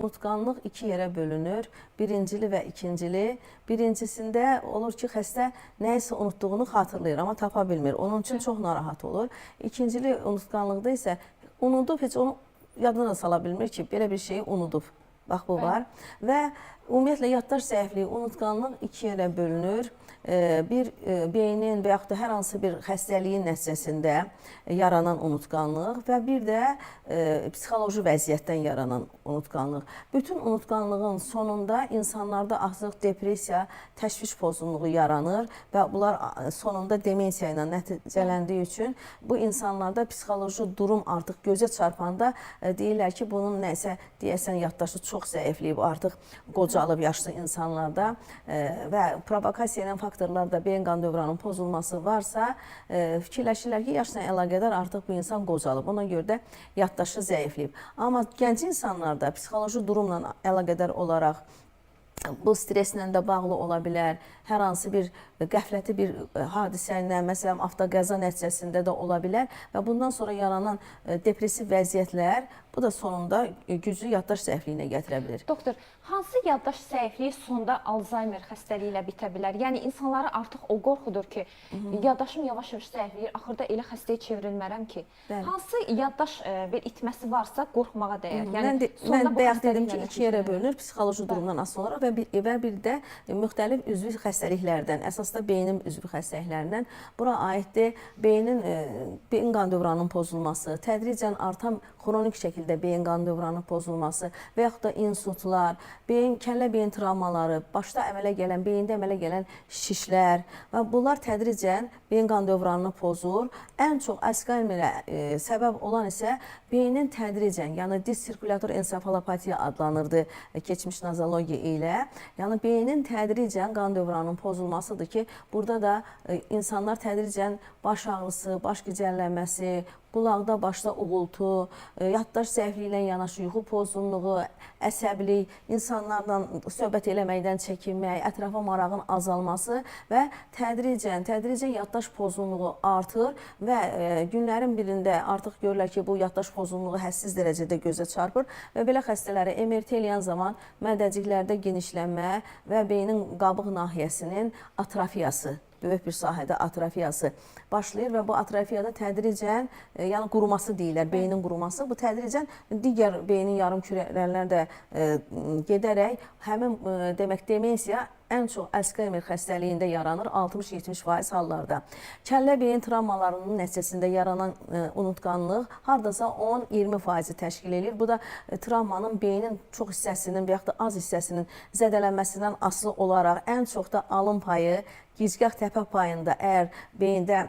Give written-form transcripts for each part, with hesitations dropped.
Unutqanlıq iki yerə bölünür. Birincili və ikincili. Birincisində olur ki, xəstə nəyisə unutduğunu xatırlayır, amma tapa bilmir. Onun üçün çox narahat olur. İkincili unutqanlıqda isə unudub, heç onu yadına da sala bilmir ki, belə bir şeyi unudub. Bax, bu var. Və ümumiyyətlə, yaddaş zəifliyi, unutqanlıq iki yerə bölünür. Bir beynin və yaxud da hər hansı bir xəstəliyin nəticəsində yaranan unutqanlıq və bir də psixoloji vəziyyətdən yaranan unutqanlıq. Bütün unutqanlığın sonunda insanlarda artıq depressiya, təşviş pozğunluğu yaranır və bunlar sonunda demensiya ilə nəticələndiyi üçün bu insanlarda psixoloji durum artıq gözə çarpanda deyirlər ki, bunun nəsə deyəsən yaddaşı çox zəifliyib, artıq qocalıb yaşlı insanlarda və provokasiya ilə faktorlarda beyin qan dövranının pozulması varsa, fikirləşirlər ki, yaşla əlaqədar artıq bu insan qocalıb. Ona görə də yaddaşı zəifləyib. Amma gənc insanlarda psixoloji durumla əlaqədar olaraq bu streslə də bağlı ola bilər, hər hansı bir qəfləti bir hadisə ilə, məsələn, avtoqəza nəticəsində də ola bilər və bundan sonra yaranan depressiv vəziyyətlər, bu da sonunda güclü yaddaş zəifliyinə gətirə bilir. Doktor, hansı yaddaş zəifliyi sonda Alzheimer xəstəliyi ilə bitə bilər? Yəni, insanları artıq o qorxudur ki, yaddaşım yavaş-yavaş zəifləyir, axırda elə xəstəyə çevrilmərəm ki. Hansı yaddaş bir itməsi varsa qorxmağa dəyər? Mən bayaq dedim ki, iki yerə bölünür, psixoloji durumdan asılı olaraq və bir də müxtəlif üzvü xəstəliklərdən, əsasda beynin üzvü xəstəliklərindən bura aiddir. Beyin qan dövranının pozulması, tədricən artan xronik şəkildə beyin qan dövranının pozulması və yaxud da insultlar, kəllə beyin travmaları, başda beyində əmələ gələn şişlər və bunlar tədricən beyin qan dövranını pozur. Ən çox Alzheimerə səbəb olan isə beynin tədricən, yəni dissirkulyator ensefalopatiya adlanırdı keçmiş nozologiya ilə. Yəni beynin tədricən qan dövranının pozulmasıdır ki, burada da insanlar tədricən baş ağrısı, baş gicəllənməsi, qulaqda, başda uğultu, yaddaş zəifliyi ilə yanaşı yuxu pozğunluğu, əsəbilik, insanlarla söhbət eləməkdən çəkinmək, ətrafa marağın azalması və tədricən yaddaş pozğunluğu artır və günlərin birində artıq görürlər ki, bu yaddaş pozğunluğu hədsiz dərəcədə gözə çarpır və belə xəstələri MRT eləyən zaman mədəciklərdə genişlənmə və beynin qabıq nahiyəsinin atrofiyası, böyük bir sahədə atrofiyası başlayır və bu atrofiyada tədricən, yəni quruması deyirlər, beynin quruması, bu tədricən digər beynin yarım kürələrlə də gedərək həmin demək demensiya ən çox Alzheimer xəstəliyində yaranır 60-70% hallarda. Kəllə beyin travmalarının nəticəsində yaranan unutqanlıq hardasa 10-20% təşkil edir. Bu da travmanın beynin çox hissəsinin və yaxud da az hissəsinin zədələnməsindən asılı olaraq ən çox da alın payı, gicgah təpə payında əgər beyində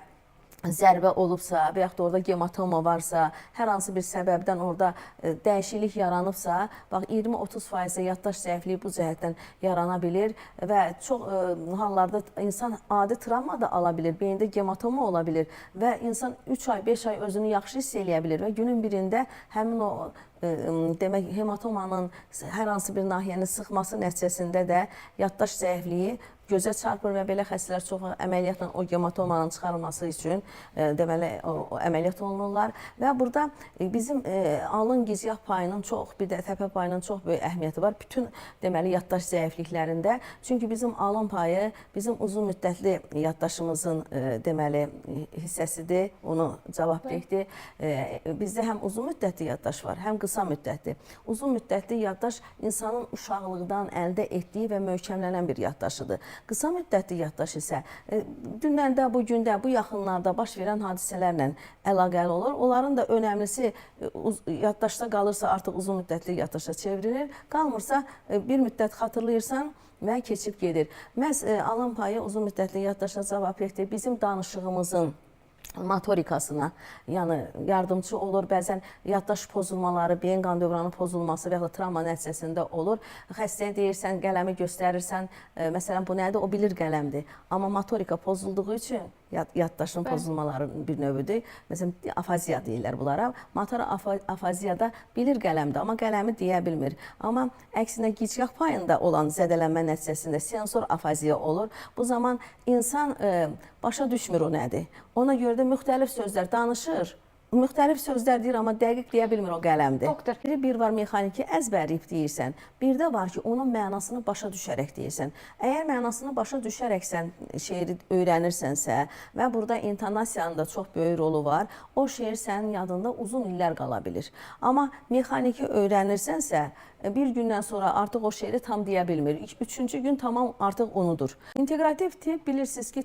zərbə olubsa və yaxud da orada gematoma varsa, hər hansı bir səbəbdən orada dəyişiklik yaranıbsa, bax 20-30% yaddaş zəifliyi bu cəhətdən yarana bilir və çox hallarda insan adi travma da ala bilir, beyində gematoma ola bilir və insan 3 ay, 5 ay özünü yaxşı hiss eləyə bilir və günün birində həmin o demək hematomanın hər hansı bir nahiyəni sıxması nəticəsində də yaddaş zəifliyi gözə çarpır və belə xəstələr çox əməliyyatla o gematomanın çıxarılması üçün deməli əməliyyat olunurlar və burada bizim alın gicgah payının çox, bir də təpə payının çox böyük əhəmiyyəti var bütün deməli yaddaş zəifliklərində. Çünki bizim alın payı bizim uzun müddətli yaddaşımızın deməli hissəsidir, onu cavabdehdir. Bizdə həm uzun müddətli yaddaş var, həm qısa müddətli. Uzun müddətli yaddaş insanın uşaqlıqdan əldə etdiyi və möhkəmlənən bir yaddaşıdır. Qısa müddətli yaddaş isə dündən-də, bu gündə, bu yaxınlarda baş verən hadisələrlə əlaqəli olur. Onların da önəmlisi yaddaşda qalırsa artıq uzun müddətli yaddaşa çevrilir. Qalmırsa bir müddət xatırlayırsan və keçib gedir. Məhz alın payı uzun müddətli yaddaşa cavabdehdir. Bizim danışığımızın motorikasına, yəni yardımcı olur. Bəzən yaddaş pozulmaları, beyin qan dövranının pozulması və ya travma nəticəsində olur. Xəstəyə deyirsən, qələmi göstərirsən, məsələn bu nədir? O bilir qələmdir. Amma motorika pozulduğu üçün yaddaşın pozulmalarının bir növüdür. Məsələn, afaziya deyirlər bunlara. Motor afaziyada bilir qələmdir, amma qələmi deyə bilmir. Amma əksinə gicgah payında olan zədələnmə nəticəsində sensor afaziya olur. Bu zaman insan başa düşmür o nədir. Ona görə də müxtəlif sözlər danışır, müxtəlif sözlər deyir, amma dəqiq deyə bilmir o qələmdir. Doktor. Bir var mexaniki əzbərləyib deyirsən, bir də var ki, onun mənasını başa düşərək deyirsən. Əgər mənasını başa düşərəksən şeiri öyrənirsənsə və burada intonasiyanın da çox böyük rolu var, o şeir sənin yadında uzun illər qala bilir. Amma mexaniki öyrənirsənsə, bir gündən sonra artıq o şeiri tam deyə bilmir. Üçüncü gün tamam artıq unudur. İnteqrativ tip bilirsiniz ki,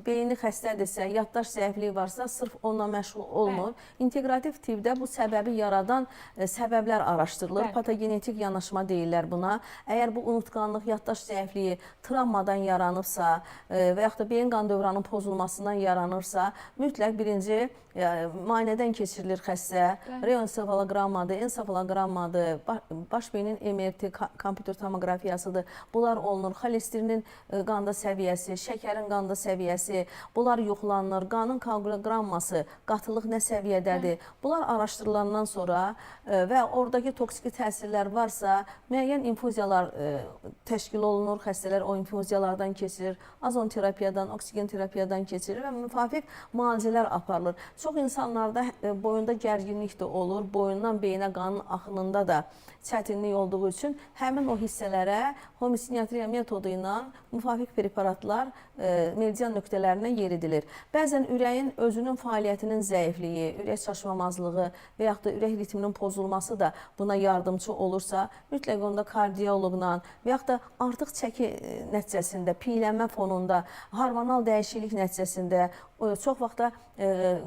beyni xəstədirsə, yaddaş zəifliyi varsa, sırf onunla məşğul olmur. İnteqrativ tipdə bu səbəbi yaradan səbəblər araşdırılır. Patogenetik yanaşma deyirlər buna. Əgər bu unutqanlıq, yaddaş zəifliyi travmadan yaranıbsa və yaxud da beyin qan dövranının pozulmasından yaranırsa, mütləq birinci müayinədən keçirilir xəstə. Reoensefaloqrammadır, ensefaloqrammadır, baş beynin MRT, kompüter tomografiyasıdır. Bunlar olunur. Xolesterinin qanda səviyyəsi, şəkərin qanda səviyyəsi, bunlar yoxlanılır. Qanın koaguloqramması, qatılıq nə səviyyədədir? Bunlar araşdırılandan sonra və oradakı toksiki təsirlər varsa, müəyyən infuziyalar təşkil olunur. Xəstələr o infuziyalardan keçirir. Azon terapiyadan, oksigen terapiyadan keçirir və müvafiq müalicələr aparılır. Çox insanlarda boyunda gərginlik də olur. Boyundan beyinə qanın axınında da çətinlik olduğu üçün həmin o hissələrə homeosinyatriya metodu ilə müvafiq preparatlar meridian nöqtələrinə yeridilir. Bəzən ürəyin özünün fəaliyyətinin zəifliyi, ürək çaşmamazlığı və yaxud da ürək ritminin pozulması da buna yardımcı olursa, mütləq onda kardioloqla və yaxud da artıq çəki nəticəsində, piylənmə fonunda, hormonal dəyişiklik nəticəsində, çox vaxtda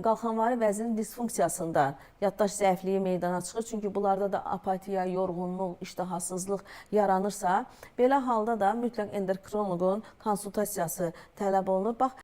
qalxanvari vəznin disfunksiyasında yaddaş zəifliyi meydana çıxır. Çünki bunlarda da apatiya, yorğunluq, iştahasızlıq yaranırsa, belə halda da mütləq endokrinoloqun konsultasiyası tələb olunur. Bax,